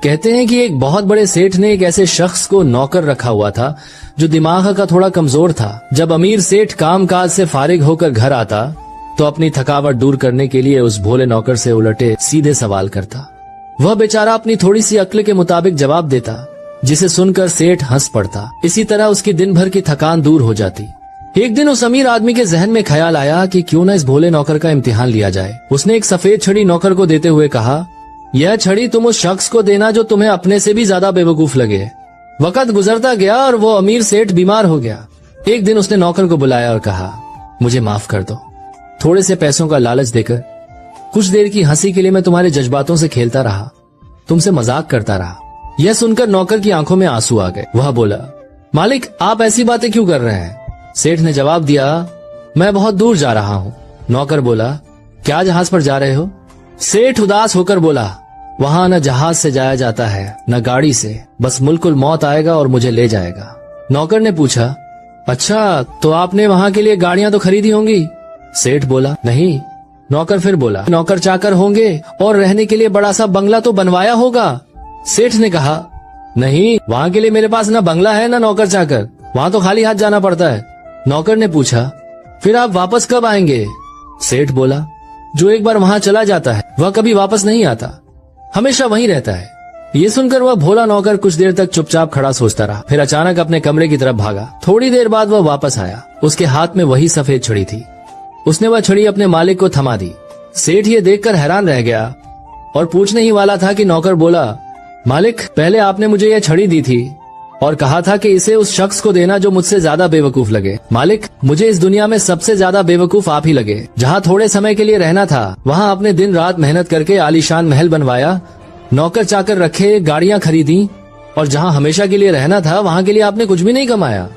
कहते हैं कि एक बहुत बड़े सेठ ने एक ऐसे शख्स को नौकर रखा हुआ था जो दिमाग का थोड़ा कमजोर था। जब अमीर सेठ काम काज से फारिग होकर घर आता तो अपनी थकावट दूर करने के लिए उस भोले नौकर से उलटे सीधे सवाल करता। वह बेचारा अपनी थोड़ी सी अक्ल के मुताबिक जवाब देता, जिसे सुनकर सेठ हंस पड़ता। इसी तरह उसकी दिन भर की थकान दूर हो जाती। एक दिन उस अमीर आदमी के जहन में ख्याल आया कि क्यों न इस भोले नौकर का इम्तिहान लिया जाए। उसने एक सफेद छड़ी नौकर को देते हुए कहा, यह छड़ी तुम उस शख्स को देना जो तुम्हें अपने से भी ज्यादा बेवकूफ लगे। वक्त गुजरता गया और वो अमीर सेठ बीमार हो गया। एक दिन उसने नौकर को बुलाया और कहा, मुझे माफ कर दो। थोड़े से पैसों का लालच देकर कुछ देर की हंसी के लिए मैं तुम्हारे जज्बातों से खेलता रहा, तुमसे मजाक करता रहा। यह सुनकर नौकर की आंखों में आंसू आ गए। वह बोला, मालिक आप ऐसी बातें क्यों कर रहे हैं? सेठ ने जवाब दिया, मैं बहुत दूर जा रहा हूँ। नौकर बोला, क्या जहाज पर जा रहे हो? सेठ उदास होकर बोला, वहाँ न जहाज से जाया जाता है न गाड़ी से, बस मुल्कुल मौत आएगा और मुझे ले जाएगा। नौकर ने पूछा, अच्छा तो आपने वहाँ के लिए गाड़ियां तो खरीदी होंगी? सेठ बोला, नहीं। नौकर फिर बोला, नौकर चाकर होंगे और रहने के लिए बड़ा सा बंगला तो बनवाया होगा? सेठ ने कहा, नहीं, वहाँ के लिए मेरे पास न बंगला है न नौकर चाकर, वहाँ तो खाली हाथ जाना पड़ता है। नौकर ने पूछा, फिर आप वापस कब आएंगे? सेठ बोला, जो एक बार वहाँ चला जाता है वह कभी वापस नहीं आता, हमेशा वहीं रहता है। ये सुनकर वह भोला नौकर कुछ देर तक चुपचाप खड़ा सोचता रहा, फिर अचानक अपने कमरे की तरफ भागा। थोड़ी देर बाद वह वापस आया। उसके हाथ में वही सफेद छड़ी थी। उसने वह छड़ी अपने मालिक को थमा दी। सेठ ये देखकर हैरान रह गया और पूछने ही वाला था कि नौकर बोला, मालिक पहले आपने मुझे यह छड़ी दी थी और कहा था कि इसे उस शख्स को देना जो मुझसे ज्यादा बेवकूफ लगे। मालिक मुझे इस दुनिया में सबसे ज्यादा बेवकूफ आप ही लगे। जहाँ थोड़े समय के लिए रहना था वहाँ आपने दिन रात मेहनत करके आलीशान महल बनवाया, नौकर चाकर रखे, गाड़ियाँ खरीदी, और जहाँ हमेशा के लिए रहना था वहाँ के लिए आपने कुछ भी नहीं कमाया।